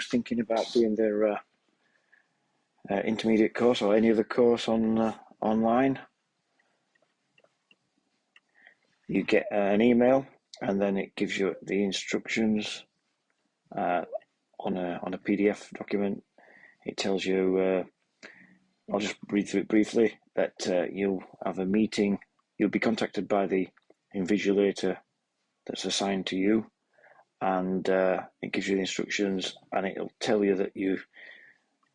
who's thinking about doing their intermediate course or any other course on online, you get an email, and then it gives you the instructions on a PDF document. It tells you, I'll just read through it briefly, that you'll have a meeting. You'll be contacted by the invigilator that's assigned to you, and it gives you the instructions, and it'll tell you that you've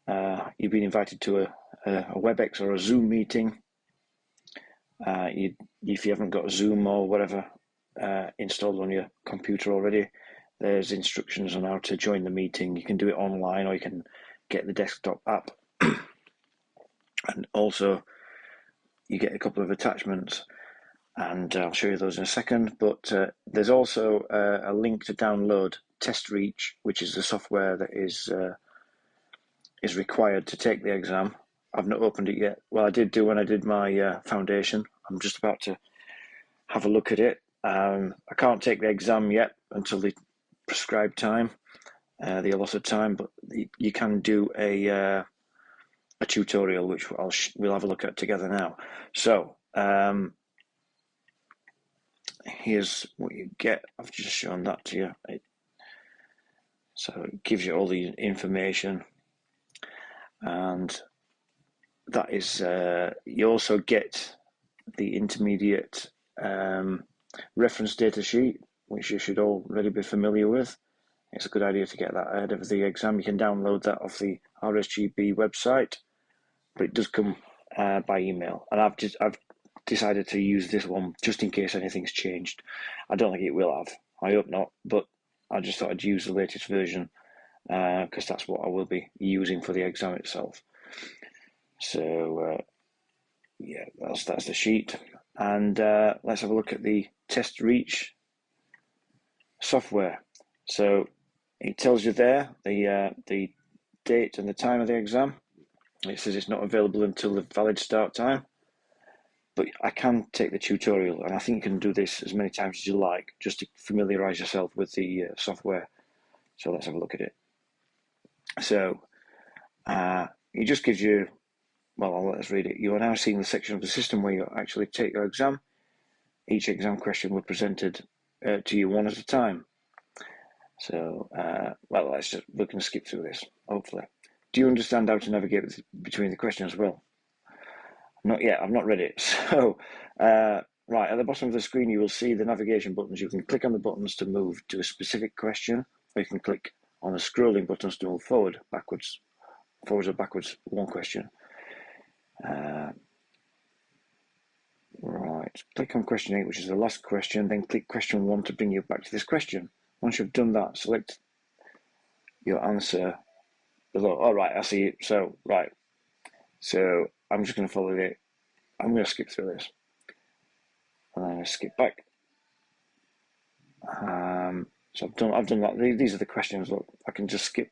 been invited to a WebEx or a Zoom meeting. If you haven't got Zoom or whatever installed on your computer already, there's instructions on how to join the meeting. You can do it online, or you can get the desktop app. And also, you get a couple of attachments, and I'll show you those in a second. But there's also a link to download Testreach, which is the software that is required to take the exam. I've not opened it yet. Well, I did do when I did my foundation. I'm just about to have a look at it. I can't take the exam yet until the prescribed time, the allotted time, but you can do a tutorial, which we'll have a look at together now. So here's what you get. I've just shown that to you. So it gives you all the information, and that is, you also get the intermediate reference data sheet, which you should already be familiar with. It's a good idea to get that ahead of the exam. You can download that off the RSGB website, but it does come by email. And I've decided to use this one just in case anything's changed. I don't think it will have. I hope not, but I just thought I'd use the latest version because that's what I will be using for the exam itself. So yeah, that's the sheet. And let's have a look at the Testreach software. So it tells you there the date and the time of the exam. It says it's not available until the valid start time, but I can take the tutorial, and I think you can do this as many times as you like, just to familiarize yourself with the software. So let's have a look at it. So it just gives you, well, let's read it. You are now seeing the section of the system where you actually take your exam. Each exam question will be presented to you one at a time. So, well, we're going to skip through this, hopefully. Do you understand how to navigate between the questions? Well, not yet. I've not read it. So, right, at the bottom of the screen, you will see the navigation buttons. You can click on the buttons to move to a specific question, or you can click on the scrolling buttons to move forwards or backwards, one question. Right, click on question 8, which is the last question, then click question 1 to bring you back to this question. Once you've done that, select your answer below. All right, I see it. So, right. So, I'm just going to follow it. I'm going to skip through this. And I'm going to skip back. So I've done that. These are the questions. Look, I can just skip.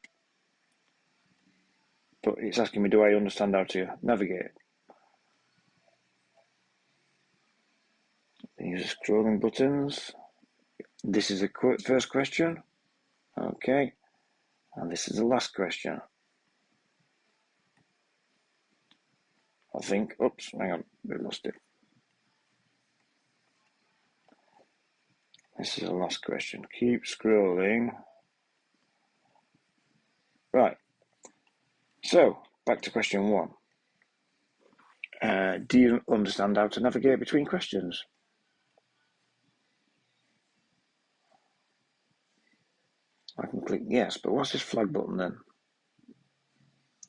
But it's asking me, do I understand how to navigate? Use the scrolling buttons. This is the first question. Okay. And this is the last question. I think, oops, hang on, we lost it. This is the last question. Keep scrolling. Right. So, back to question 1. Do you understand how to navigate between questions? I can click yes, but what's this flag button then?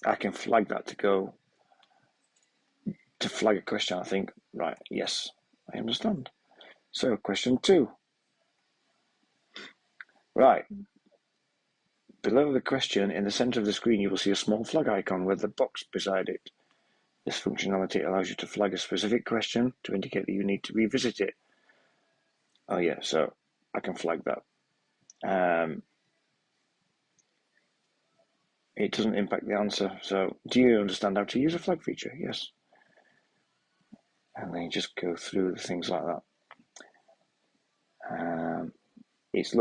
I can flag that to flag a question, I think. Right, yes, I understand. So, question 2. Right. Below the question, in the center of the screen, you will see a small flag icon with a box beside it. This functionality allows you to flag a specific question to indicate that you need to revisit it. Oh yeah, so I can flag that. It doesn't impact the answer. So, do you understand how to use a flag feature? Yes. And then you just go through the things like that. It's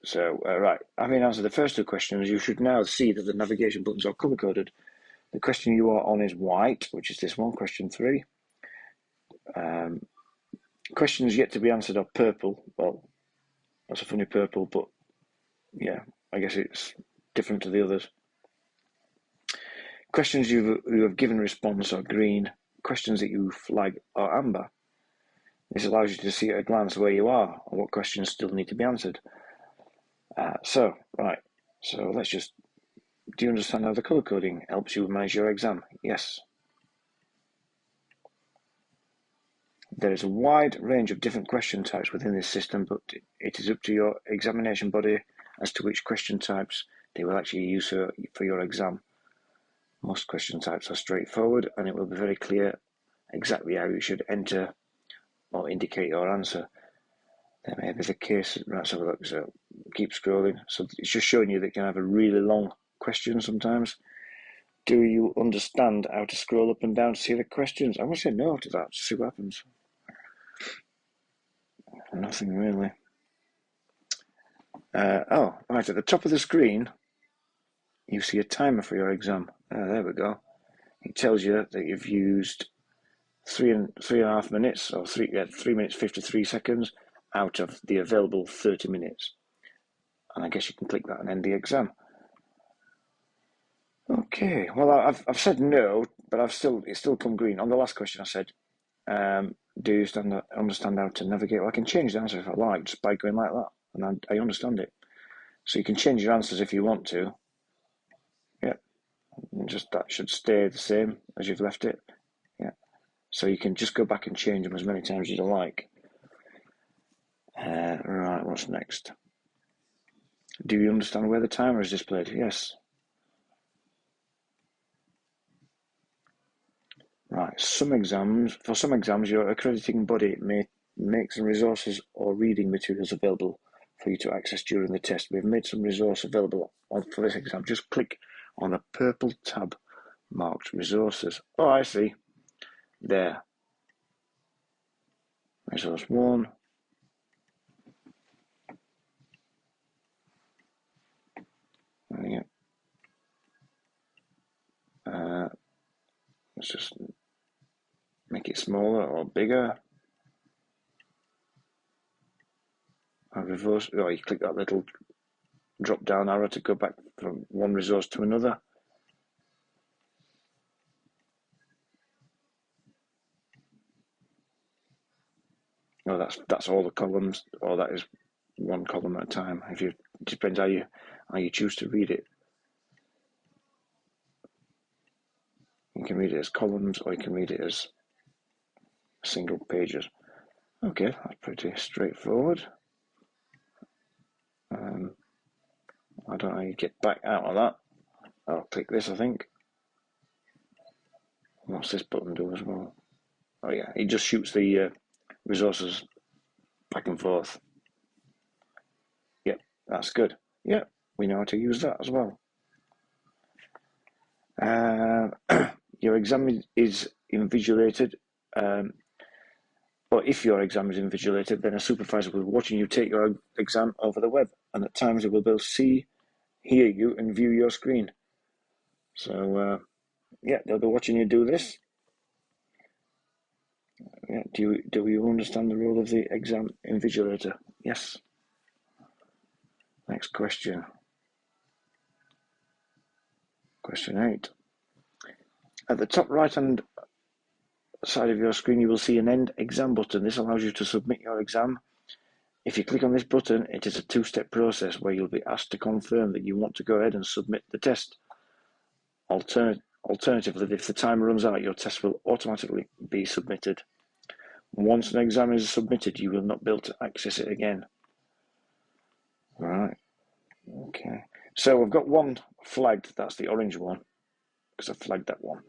So, right, having answered the first two questions, you should now see that the navigation buttons are color-coded. The question you are on is white, which is this one, question 3. Questions yet to be answered are purple. Well, that's a funny purple, but yeah, I guess it's different to the others. Questions you have given response are green. Questions that you flag are amber. This allows you to see at a glance where you are and what questions still need to be answered. So let's just, do you understand how the colour coding helps you manage your exam? Yes. There is a wide range of different question types within this system, but it is up to your examination body as to which question types they will actually use for your exam. Most question types are straightforward, and it will be very clear exactly how you should enter or indicate your answer. There may be the case, let's have a look, so keep scrolling. So it's just showing you that you can have a really long question sometimes. Do you understand how to scroll up and down to see the questions? I'm going to say no to that, to see what happens. Nothing really. Oh, right, at the top of the screen, you see a timer for your exam. There we go. It tells you that you've used 3.5 minutes, or 3 minutes 53 seconds out of the available 30 minutes. And I guess you can click that and end the exam. Okay, well, I've said no, but it's still come green. On the last question I said, do you understand how to navigate? Well, I can change the answer if I like, just by going like that, and I understand it. So you can change your answers if you want to. Yeah, and just that should stay the same as you've left it. Yeah, so you can just go back and change them as many times as you like. Right, what's next? Do you understand where the timer is displayed? Yes. Right, for some exams, your accrediting body may make some resources or reading materials available for you to access during the test. We've made some resource available for this exam. Just click on the purple tab marked resources. Oh, I see. There. Resource 1. Yeah. Let's just make it smaller or bigger. Reverse. Oh, you click that little drop down arrow to go back from one resource to another. No, that's all the columns, or that is one column at a time. It depends how you choose to read it. You can read it as columns, or you can read it as single pages. Okay, that's pretty straightforward. I don't know how you get back out of that. I'll click this, I think. What's this button do as well? Oh yeah, it just shoots the resources back and forth. Yep, that's good. Yep, we know how to use that as well. Your exam is invigilated. Or if your exam is invigilated, then a supervisor will be watching you take your exam over the web, and at times they will be able to see, hear you, and view your screen. So, yeah, they'll be watching you do this. Yeah, do you understand the role of the exam invigilator? Yes. Next question. Question 8. At the top right-hand side of your screen, you will see an End Exam button. This allows you to submit your exam. If you click on this button, it is a two-step process where you'll be asked to confirm that you want to go ahead and submit the test. Alternatively, if the timer runs out, your test will automatically be submitted. Once an exam is submitted, you will not be able to access it again. Right. Okay. So we've got one flagged. That's the orange one, because I flagged that one.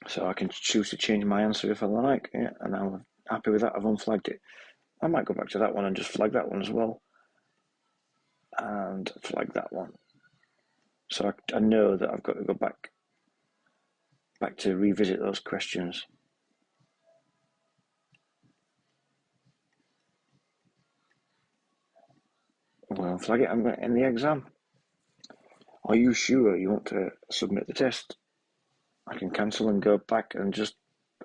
So I can choose to change my answer if I like. Yeah, and I'm happy with that. I've unflagged it. I might go back to that one and just flag that one as well. And flag that one. So I know that I've got to go back to revisit those questions. Well, flag it, I'm going to end the exam. Are you sure you want to submit the test? I can cancel and go back and just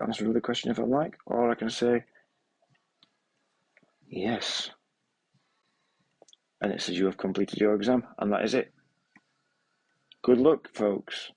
answer another question if I like, or I can say yes. And it says you have completed your exam, and that is it. Good luck, folks.